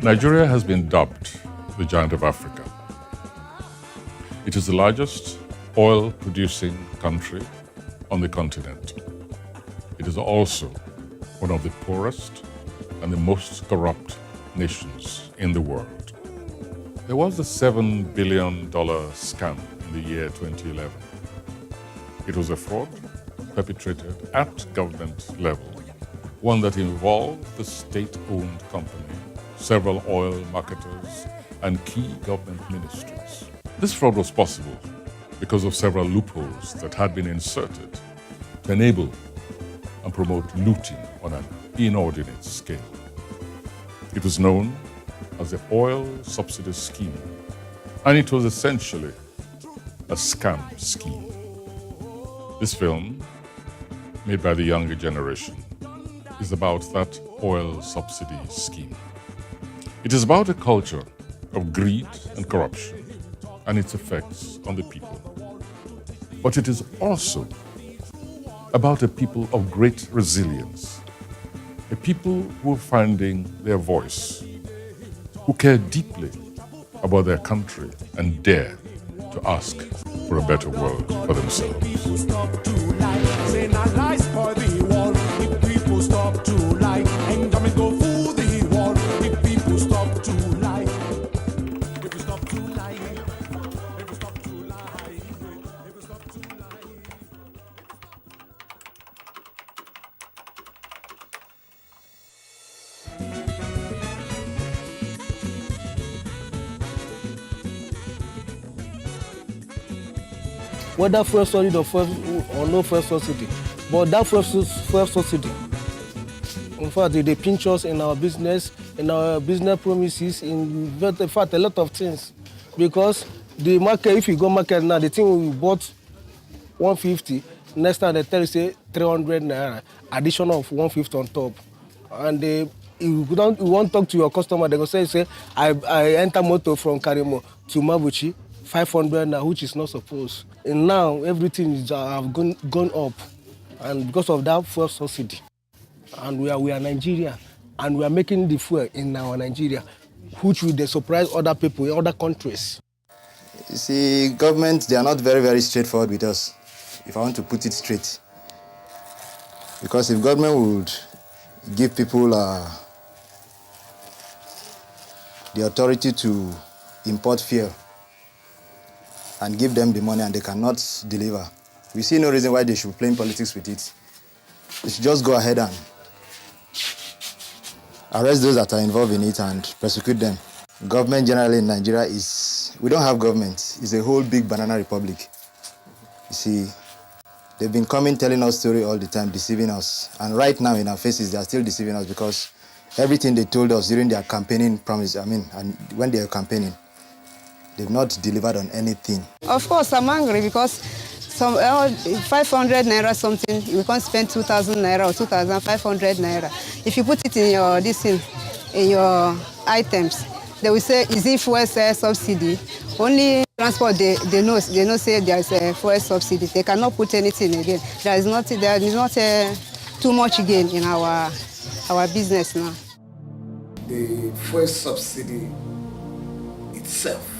Nigeria has been dubbed the giant of Africa. It is the largest oil-producing country on the continent. It is also one of the poorest and the most corrupt nations in the world. There was a $7 billion scam in the year 2011. It was a fraud perpetrated at government level, one that involved the state-owned company, several oil marketers, and key government ministries. This fraud was possible because of several loopholes that had been inserted to enable and promote looting on an inordinate scale. It was known as the Oil Subsidy Scheme, and it was essentially a scam scheme. This film, made by the younger generation, is about that oil subsidy scheme. It is about a culture of greed and corruption and its effects on the people. But it is also about a people of great resilience, a people who are finding their voice, who care deeply about their country and dare to ask for a better world for themselves. Whether fuel subsidy or no fuel subsidy, but that fuel subsidy, in fact, they pinch us in our business promises, in fact, a lot of things. Because the market, if you go market now, the thing we bought 150, next time they tell you say 300 naira, addition of 150 on top. And you won't talk to your customer, they go say I enter motor from Karimo to Mabuchi, 500 now, which is not supposed. And now everything is have gone up, and because of that fuel subsidy, and we are Nigeria, and we are making the fuel in our Nigeria, which will surprise other people in other countries. You see, government, they are not very, very straightforward with us, if I want to put it straight. Because if government would give people the authority to import fuel, and give them the money and they cannot deliver, we see no reason why they should be playing politics with it. They should just go ahead and arrest those that are involved in it and prosecute them. Government generally in Nigeria we don't have government. It's a whole big banana republic. You see, they've been coming telling us story all the time, deceiving us. And right now in our faces, they are still deceiving us because everything they told us during their campaigning and when they are campaigning, they've not delivered on anything. Of course, I'm angry because 500 naira something, you can't spend 2,000 naira or 2,500 naira. If you put it in your items, they will say, is it fuel subsidy? Only transport, they know say there is a fuel subsidy. They cannot put anything again. There is not too much gain in our business now. The fuel subsidy itself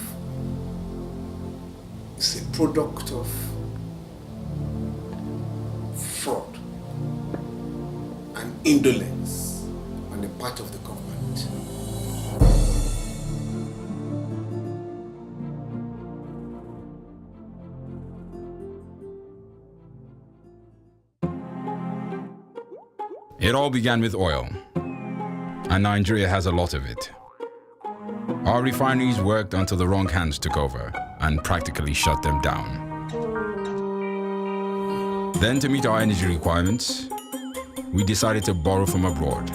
is a product of fraud and indolence on the part of the government. It all began with oil, and Nigeria has a lot of it. Our refineries worked until the wrong hands took over and practically shut them down. Then, to meet our energy requirements, we decided to borrow from abroad.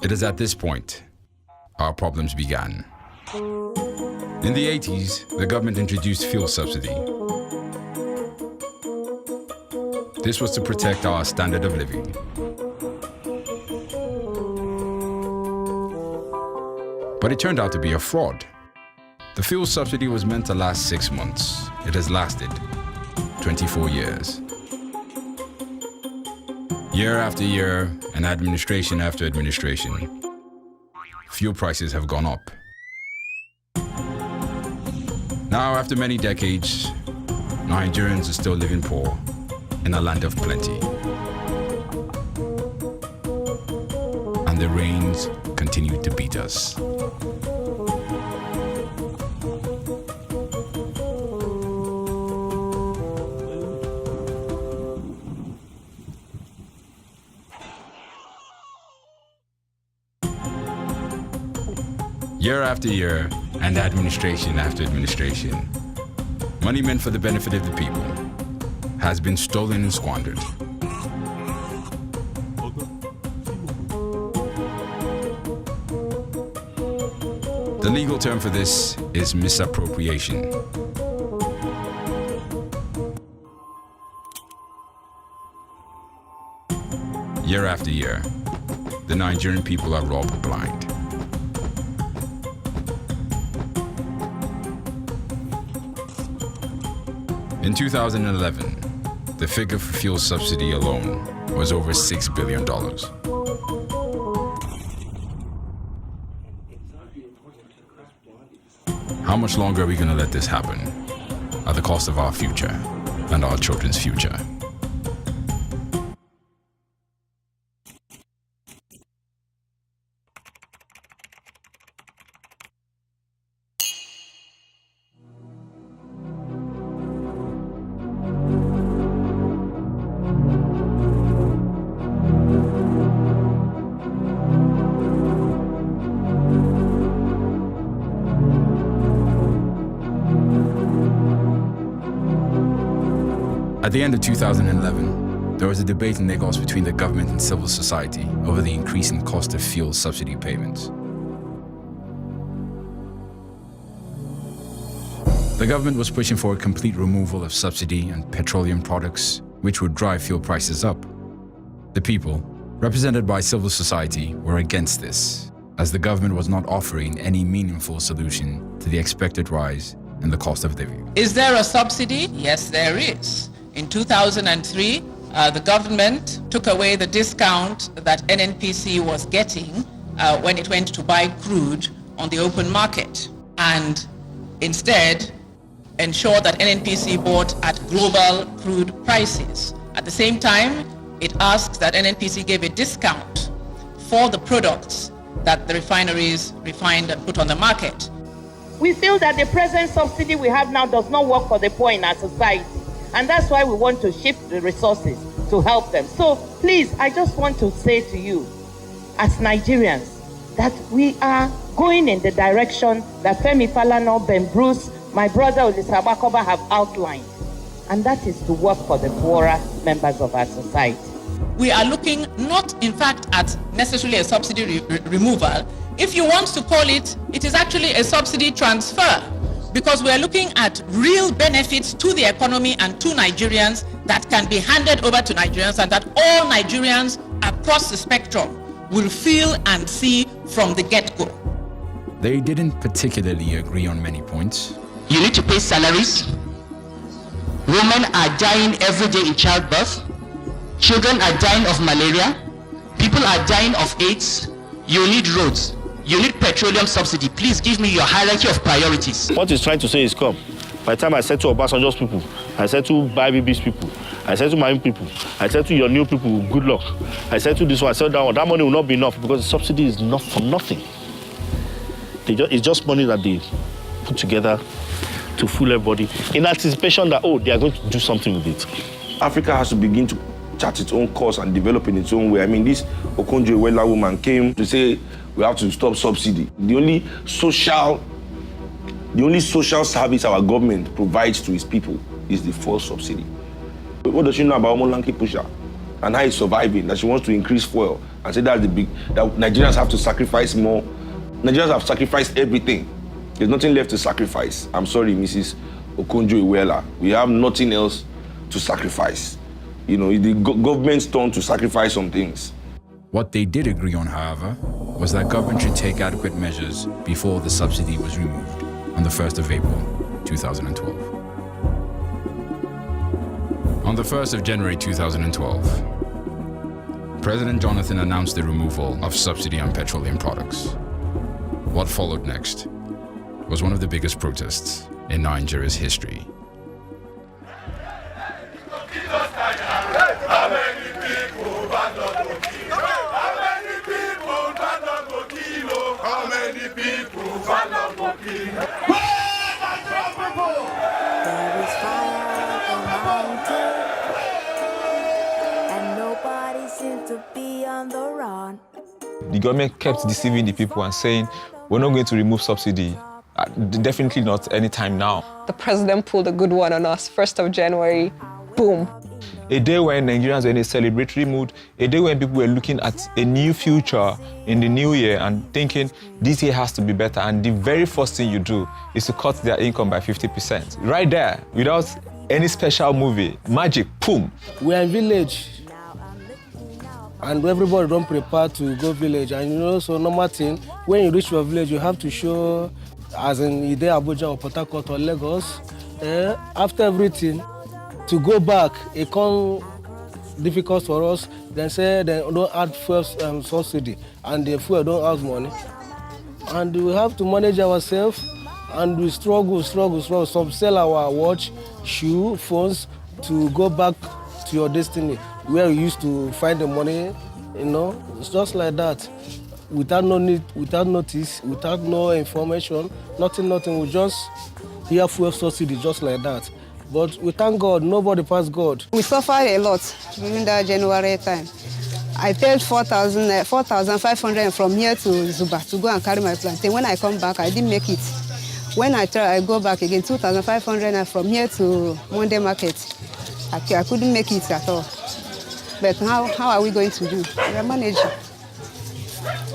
It is at this point our problems began. In the 80s, the government introduced fuel subsidy. This was to protect our standard of living. But it turned out to be a fraud. The fuel subsidy was meant to last 6 months. It has lasted 24 years. Year after year, and administration after administration, fuel prices have gone up. Now, after many decades, Nigerians are still living poor in a land of plenty. And the rains continue to beat us. Year after year, and administration after administration, money meant for the benefit of the people has been stolen and squandered. The legal term for this is misappropriation. Year after year, the Nigerian people are robbed blind. In 2011, the figure for fuel subsidy alone was over $6 billion. How much longer are we going to let this happen at the cost of our future and our children's future? At the end of 2011, there was a debate in Lagos between the government and civil society over the increasing cost of fuel subsidy payments. The government was pushing for a complete removal of subsidy and petroleum products, which would drive fuel prices up. The people, represented by civil society, were against this, as the government was not offering any meaningful solution to the expected rise in the cost of living. Is there a subsidy? Yes, there is. In 2003, the government took away the discount that NNPC was getting when it went to buy crude on the open market, and instead ensured that NNPC bought at global crude prices. At the same time, it asks that NNPC give a discount for the products that the refineries refined and put on the market. We feel that the present subsidy we have now does not work for the poor in our society. And that's why we want to shift the resources to help them. So please, I just want to say to you, as Nigerians, that we are going in the direction that Femi Falana, Ben Bruce, my brother Olisabakoba have outlined. And that is to work for the poorer members of our society. We are looking not, in fact, at necessarily a subsidy removal. If you want to call it, it is actually a subsidy transfer, because we are looking at real benefits to the economy and to Nigerians that can be handed over to Nigerians, and that all Nigerians across the spectrum will feel and see from the get-go. They didn't particularly agree on many points. You need to pay salaries. Women are dying every day in childbirth. Children are dying of malaria. People are dying of AIDS. You need roads. You need petroleum subsidy. Please give me your hierarchy of priorities. What he's trying to say is, come. By the time I said to Obasanjo's people, I said to BB's people, I said to my people, I said to your new people, good luck. I said to this one, I said that one, that money will not be enough because the subsidy is not for nothing. It's just money that they put together to fool everybody in anticipation that, oh, they are going to do something with it. Africa has to begin to chart its own course and develop in its own way. I mean, this Okonjo-Iweala woman came to say we have to stop subsidy. The only social service our government provides to its people is the fuel subsidy. What does she know about Omolanke Pusha and how he's surviving? That she wants to increase fuel and say that Nigerians have to sacrifice more. Nigerians have sacrificed everything. There's nothing left to sacrifice. I'm sorry, Mrs. Okonjo-Iweala. We have nothing else to sacrifice. You know, it's the government's turn to sacrifice some things. What they did agree on, however, was that government should take adequate measures before the subsidy was removed on the 1st of April, 2012. On the 1st of January 2012, President Jonathan announced the removal of subsidy on petroleum products. What followed next was one of the biggest protests in Nigeria's history. The government kept deceiving the people and saying, we're not going to remove subsidy. Definitely not anytime now. The president pulled a good one on us, 1st of January, boom. A day when Nigerians were in a celebratory mood, a day when people were looking at a new future in the new year and thinking this year has to be better, and the very first thing you do is to cut their income by 50%. Right there, without any special movie, magic, boom. We are in village, and everybody don't prepare to go village. And you know, so normal thing, when you reach your village, you have to show, as in either Abuja or Port Harcourt or Lagos, after everything, to go back, it comes difficult for us. Then say they don't add first subsidy, and the fuel don't have money. And we have to manage ourselves, and we struggle. Some sell our watch, shoe, phones to go back to your destiny, where we used to find the money, you know. It's just like that. Without no need, without notice, without no information, nothing. We just hear fuel subsidy just like that. But we thank God, nobody passed God. We suffered a lot during that January time. I paid 4,500 from here to Zuba to go and carry my plantain. When I come back, I didn't make it. When I go back again, 2,500 from here to Monday Market. I couldn't make it at all. But how are we going to do? We are managing.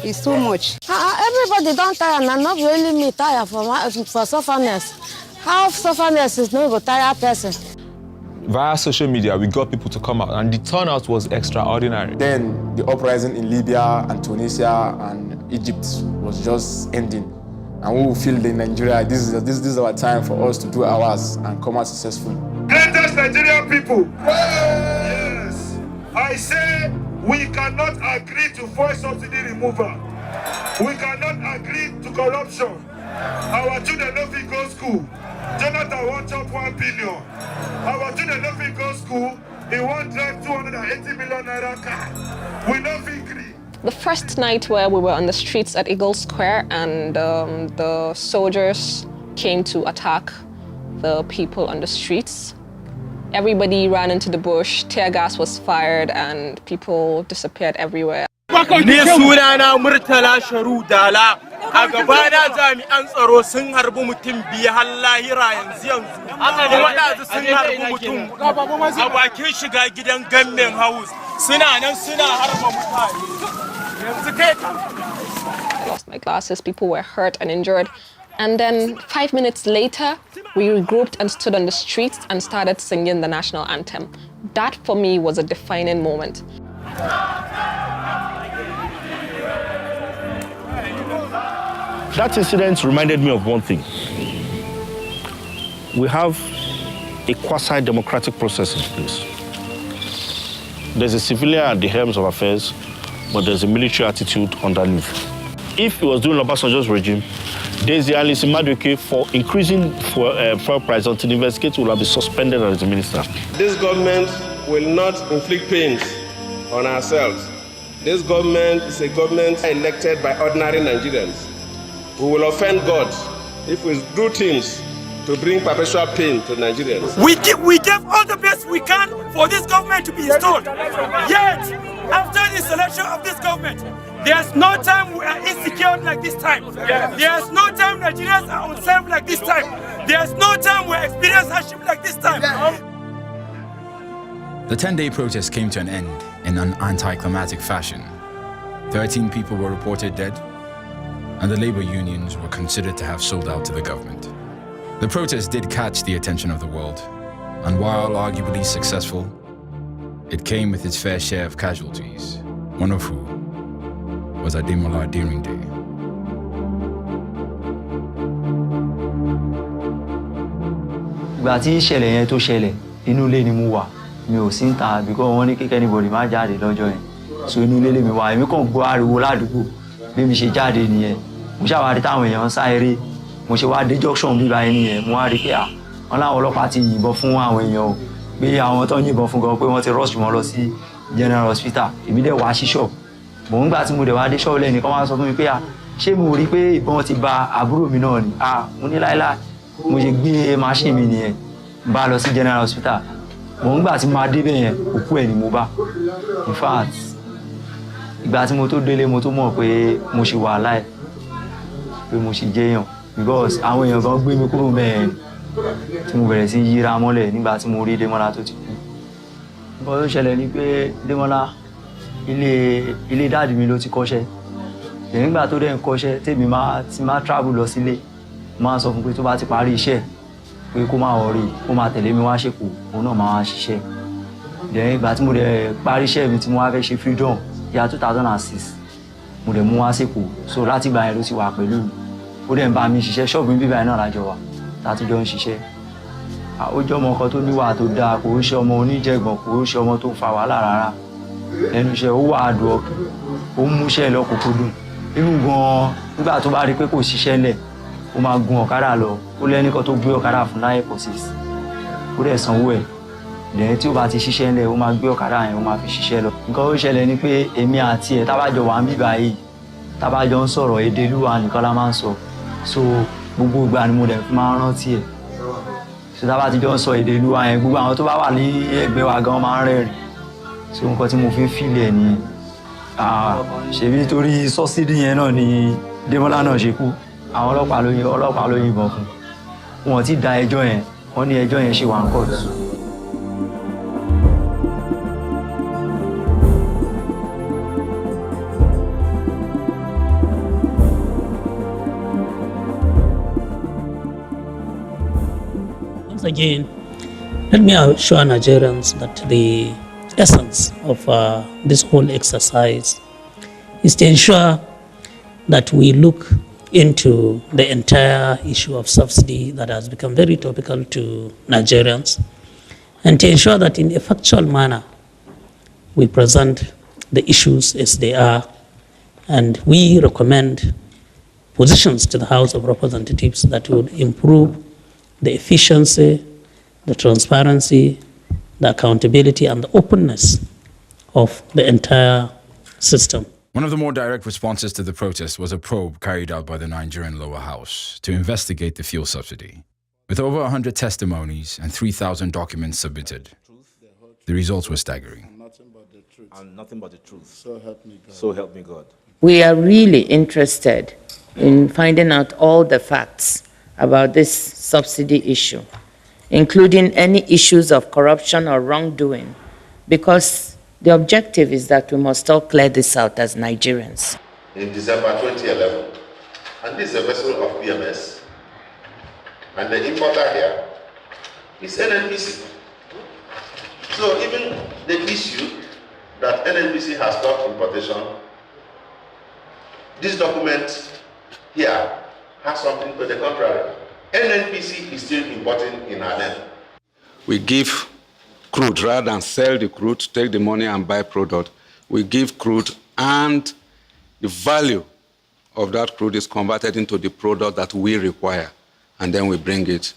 It's too much. Everybody don't tire, and not really me tire for sufferness. How sufferness is not going to tire a person. Via social media, we got people to come out, and the turnout was extraordinary. Then the uprising in Libya and Tunisia and Egypt was just ending. And we will feel that in Nigeria, this is our time for us to do ours and come out successfully. Greatest Nigerian people. Yes. I say we cannot agree to fuel subsidy removal. We cannot agree to corruption. Our children don't fit go school. Jonathan won't chop 1 billion. Our children don't fit go school. He won't drive 280 million naira car. We don't fit agree. The first night where we were on the streets at Eagle Square and the soldiers came to attack the people on the streets. Everybody ran into the bush, tear gas was fired, and people disappeared everywhere. Ni sunana Murtala Sharu Dala a gabana jami'an tsaro sun harbi mutum biyu har lahira yanzu. Waɗansu sun harbi mutum a bakin shiga gidan Government House. Suna nan suna harba mutane. Yanzu kai I lost my glasses, people were hurt and injured. And then 5 minutes later, we regrouped and stood on the streets and started singing the national anthem. That for me was a defining moment. That incident reminded me of one thing. We have a quasi-democratic process in place. There's a civilian at the helms of affairs, but there's a military attitude underneath. If it was during Obasanjo's regime, there's the Alice Madueke for increasing fuel price until the investigator will have been suspended as the minister. This government will not inflict pains on ourselves. This government is a government elected by ordinary Nigerians. We will offend God if we do things to bring perpetual pain to Nigerians. We give all the best we can for this government to be installed. Yet, after the selection of this government, there's no time we are insecure like this time. There's no time Nigerians are unsafe like this time. There's no time we experience hardship like this time. The 10-day protest came to an end in an anticlimactic fashion. 13 people were reported dead, and the labor unions were considered to have sold out to the government. The protest did catch the attention of the world, and while arguably successful, it came with its fair share of casualties, one of who was Ademola Aderinde. Ìgbà tí ìṣẹ̀lẹ̀ yẹn tó ṣẹlẹ̀, inú ilé ni mo wà. Mi ò sí níta because wọ́n ní kí anybody má jáde lọ́jọ́ yẹn. So inú ilé mi wà, èmi kàn gbọ́ ariwo ládùúgbò. Bí mi ṣe jáde nìyẹn. mo ṣàwá rí táwọn èèyàn ń sá eré mo ṣe wá dé junction bíbá ẹni yẹn mo wá rí pé wọn láwọn ọlọ́pàá ti yìnbọn fún àwọn èèyàn o pé àwọn tó ń yìnbọn fún gan pé wọ́n ti rush wọn lọ sí general hospital èmi dẹ̀ wá sí shop mò ń gbà tí mo dẹ̀ wá dé shop lẹ́nìkan wá sọ fún mi pé ṣé mo rí pé ìbọn ti ba àbúrò mi náà ni mo ní láíláí mo ṣe gbé machine mi nìyẹn bá lọ sí general hospital mò ń gbà tí mo máa débẹ̀ yẹn òkú ẹ̀ ni mo bá in fact ìgbà tí mo tó délé mo tó mọ̀ pé mo ṣì wà láì pé mo ṣì jẹ́yàn because àwọn èèyàn kan gbé mi kúrò bẹ́ẹ̀ tí mo bẹ̀rẹ̀ sí yíra mọ́lẹ̀ nígbà tí mo rí Démọ́lá tó ti kú. nǹkan tó ṣẹlẹ̀ ni pé Démọ́lá ilé dáàdì mi ló ti kọ́ṣẹ́ nígbà tó dẹ̀ ń kọ́ṣẹ́ tèmi ti máa travel lọ sílé máa sọ fún pé tó bá ti parí iṣẹ́ pé kó máa wọrí kó máa tẹ̀lé mi wá ṣèkó òun náà máa wá ṣiṣẹ́ ìgbà tí mo dẹ̀ parí iṣẹ́ mi tí mo wá fẹ́ ṣe freedom year 2006 mo dẹ̀ mú wá ṣèkó so láti ìgbà yẹn ló ti wà pẹ̀lú mi ó dẹ̀ ń bá mi ṣiṣẹ́ ṣọ́ọ̀bù mi bíbá yẹn náà lájọ wa láti jọ ń ṣiṣẹ́ ó jẹ́ ọmọ kan tó níwà tó dáa kò ń ṣe ọmọ oníjẹ̀gbọ̀n kò ń ṣe ọmọ tó fa wàhálà rárá ẹnu iṣẹ́ ó wà àdùn ọkàn ó ń múṣẹ́ lọ́kùnkúndùn inú gan-an nígbà tó bá rí pé kò ṣiṣẹ́ lẹ̀ ó máa gun ọ̀kadà lọ ó lẹ́nìkan tó gbé ọ̀kadà fún láyé pọ̀sís ó dẹ̀ sanwó ẹ̀ lẹ́yìn tí ó bá ti ṣiṣẹ́ lẹ̀ ó máa gbé ọ̀kadà yẹn ó máa fi ṣiṣẹ́ lọ. nǹkan ó ṣẹlẹ̀ ni pé èmi àti ẹ̀ tábàjọ wà ń bíbá yìí tábàjọ ń sọ̀rọ̀ èdè Olúwa nìkan la máa ń sọ so gbogbo ìgbà ni mo dẹ̀ fi máa ń rántí ẹ̀ so tábà ti jọ ń sọ èdè Olúwa yẹn gbogbo àwọn tó bá wà ní ẹgbẹ́ wa gan máa ń rẹ́rìn so nǹkan tí mo fi ń fìlẹ̀ nìyẹn ṣèbí torí sọ́sídì yẹn náà ni Démọ́lá náà ṣe kú àwọn ọlọ́pàá ló yìnbọn fún wọn ti da ẹjọ́ yẹn wọ́n ní ẹjọ́ yẹn ṣe wà ń court. Once again, let me assure Nigerians that the essence of this whole exercise is to ensure that we look into the entire issue of subsidy that has become very topical to Nigerians, and to ensure that in a factual manner we present the issues as they are, and we recommend positions to the House of Representatives that would improve the efficiency, the transparency, the accountability, and the openness of the entire system. One of the more direct responses to the protest was a probe carried out by the Nigerian lower house to investigate the fuel subsidy. With over 100 testimonies and 3,000 documents submitted, the results were staggering. And nothing but the truth. So help me God. So help me God. We are really interested in finding out all the facts about this subsidy issue, including any issues of corruption or wrongdoing, because the objective is that we must all clear this out as Nigerians. In December 2011, and this is a vessel of PMS, and the importer here is NNPC. So even the issue that NNPC has stopped importation, this document here has something to the contrary. NNPC is still importing in our name. We give crude rather than sell the crude, take the money and buy product. We give crude, and the value of that crude is converted into the product that we require, and then we bring it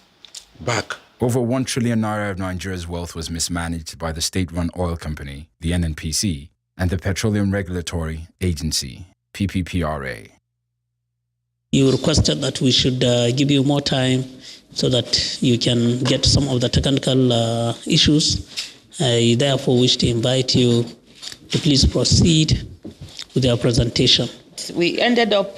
back. Over 1 trillion naira of Nigeria's wealth was mismanaged by the state-run oil company, the NNPC, and the Petroleum Regulatory Agency, PPPRA. You requested that we should give you more time so that you can get some of the technical issues. I therefore wish to invite you to please proceed with your presentation. We ended up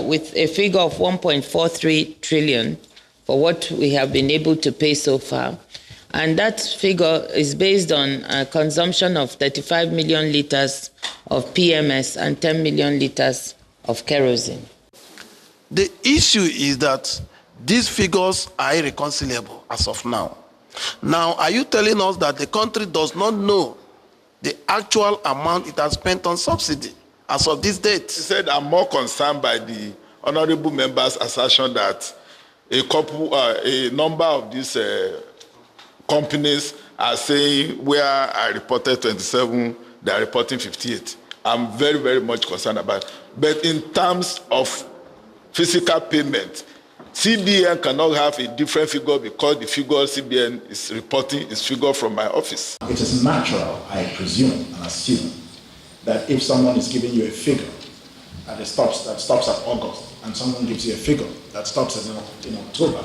with a figure of 1.43 trillion for what we have been able to pay so far. And that figure is based on a consumption of 35 million liters of PMS and 10 million liters of kerosene. The issue is that these figures are irreconcilable as of now. Now, are you telling us that the country does not know the actual amount it has spent on subsidy as of this date? He said, I'm more concerned by the honorable member's assertion that a number of these companies are saying where I reported 27, they are reporting 58. I'm very, very much concerned about it. But in terms of physical payment. CBN cannot have a different figure because the figure CBN is reporting is figure from my office. It is natural, I presume and assume, that if someone is giving you a figure that stops at August, and someone gives you a figure that stops in October,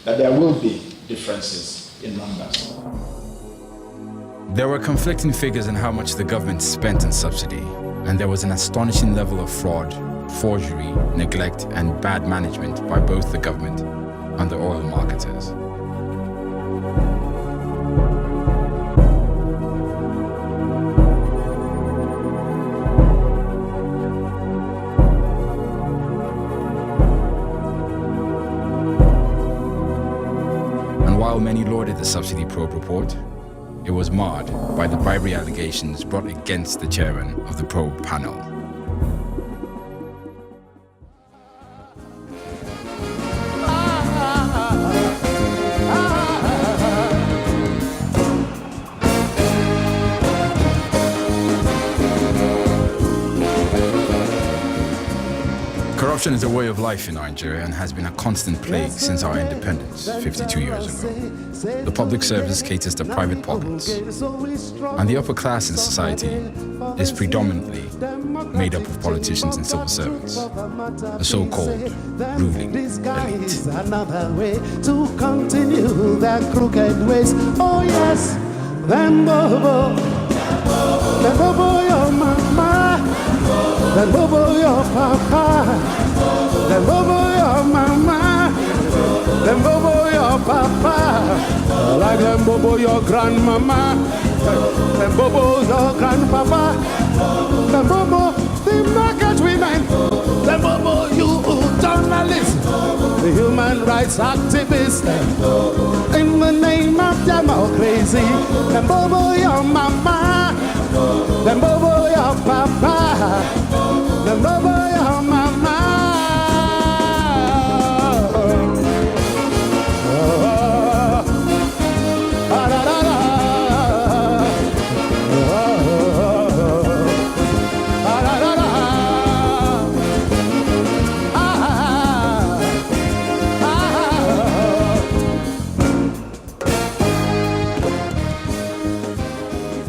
that there will be differences in numbers. There were conflicting figures on how much the government spent on subsidy, and there was an astonishing level of fraud, forgery, neglect, and bad management by both the government and the oil marketers. And while many lauded the subsidy probe report, it was marred by the bribery allegations brought against the chairman of the probe panel. Corruption is a way of life in Nigeria and has been a constant plague since our independence 52 years ago. The public service caters to private pockets, and the upper class in society is predominantly made up of politicians and civil servants, the so-called ruling elite. Another way to continue their crooked ways. Oh yes, them bobo your mama, them bobo your papa. Them bobo your mama, them bobo your papa, like them bobo your grandmama, them bobo your grandpapa, them bobo the market women, them bobo you journalists, the human rights activists, in the name of democracy, them bobo your mama, them bobo your papa, them bobo your mama.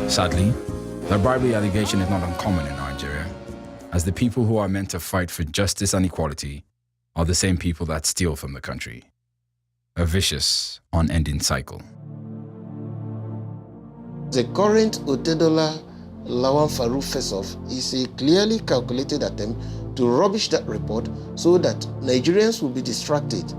Sadly, the bribery allegation is not uncommon in Nigeria, as the people who are meant to fight for justice and equality are the same people that steal from the country. A vicious, unending cycle. The current Otedola Lawan Farouk face-off is a clearly calculated attempt to rubbish that report so that Nigerians will be distracted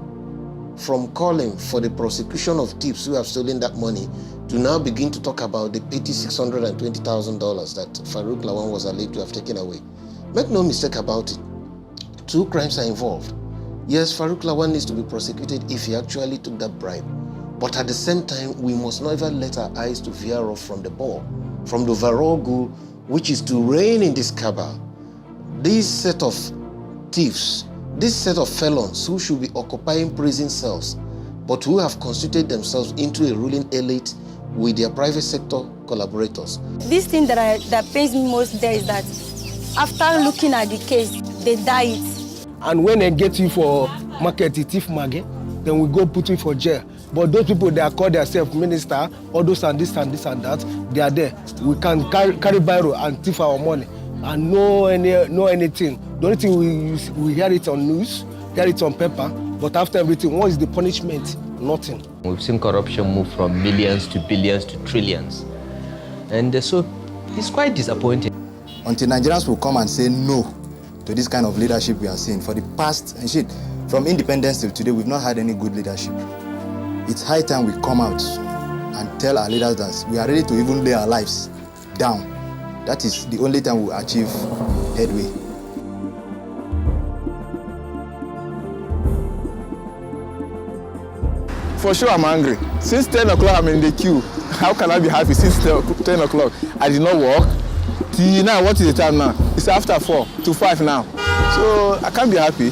from calling for the prosecution of thieves who have stolen that money to now begin to talk about the petty $620,000 that Farouk Lawan was alleged to have taken away. Make no mistake about it. Two crimes are involved. Yes, Farouk Lawan needs to be prosecuted if he actually took that bribe. But at the same time, we must never let our eyes to veer off from the ball, from the overall goal, which is to rein in this cabal. This set of thieves, this set of felons who should be occupying prison cells, but who have constituted themselves into a ruling elite with their private sector collaborators. This thing that pains me most there is that after looking at the case, they die it. And when they get you for market, thief market, then we go put you for jail. But those people, they are called themselves minister, all those and this and this and that, they are there. We can carry biro and thief our money and know anything. The only thing we hear it on news, hear it on paper, but after everything, what is the punishment? Nothing. We've seen corruption move from millions to billions to trillions. And so it's quite disappointing. Until Nigerians will come and say no to this kind of leadership we are seeing. For the past, from independence till today, we've not had any good leadership. It's high time we come out and tell our leaders that we are ready to even lay our lives down. That is the only time we'll achieve headway. For sure, I'm angry. Since 10 o'clock, I'm in the queue. How can I be happy since 10 o'clock? I did not work. Till now, what is the time now? It's after 4 to 5 now. So I can't be happy.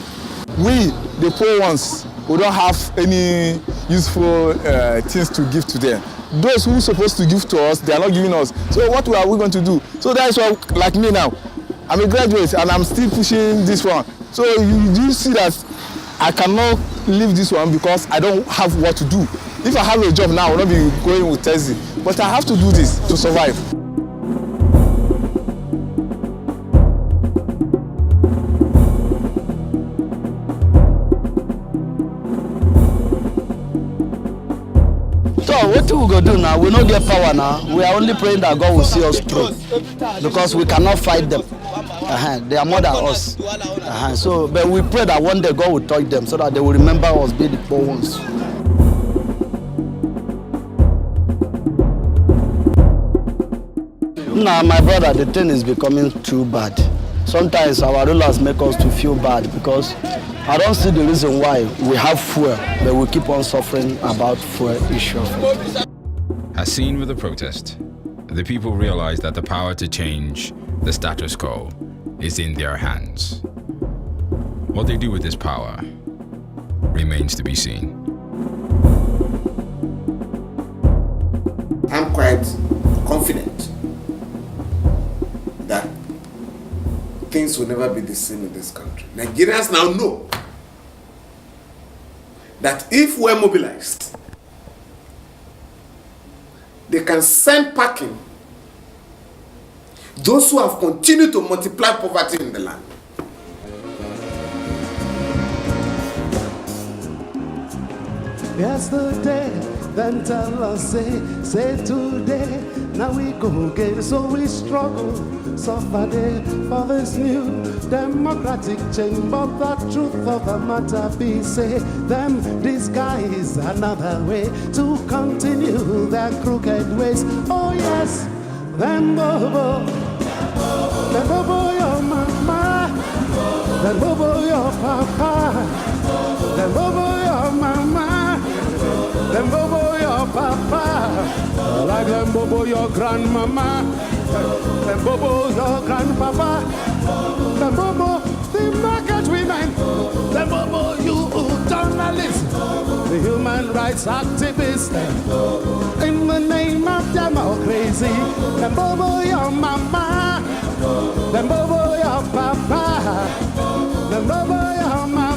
We, the poor ones, we don't have any useful things to give to them. Those who are supposed to give to us, they are not giving us. So what are we going to do? So that's why, like me now, I'm a graduate and I'm still pushing this one. So you see that I cannot leave this one because I don't have what to do. If I have a job now, I will not be going with Tezi. But I have to do this to survive. So what we go do now? We don't get power now. We are only praying that God will see us through, because we cannot fight them. They are more than us. So, but we pray that one day God will touch them so that they will remember us, be the poor ones. Now, my brother, the thing is becoming too bad. Sometimes our rulers make us to feel bad because I don't see the reason why we have fuel, but we keep on suffering about fuel issue. As seen with the protest, the people realize that the power to change the status quo is in their hands. What they do with this power remains to be seen. I'm quite confident that things will never be the same in this country. Nigerians now know that if we're mobilized, they can send packing those who have continued to multiply poverty in the land. Yesterday, then tell us, say today, now we go again, so we struggle, suffer day for this new democratic change, but the truth of the matter be, say, them disguise another way to continue their crooked ways. Oh yes, them bobo your mama, them bobo your papa, them bobo your mama, them bobo your papa, like them bobo your grandmama, them bobo your grandpapa, them bobo the market women, them bobo you journalists, the human rights activists, in the name of democracy, them bobo your mama, them bobo your papa, them bobo your mama.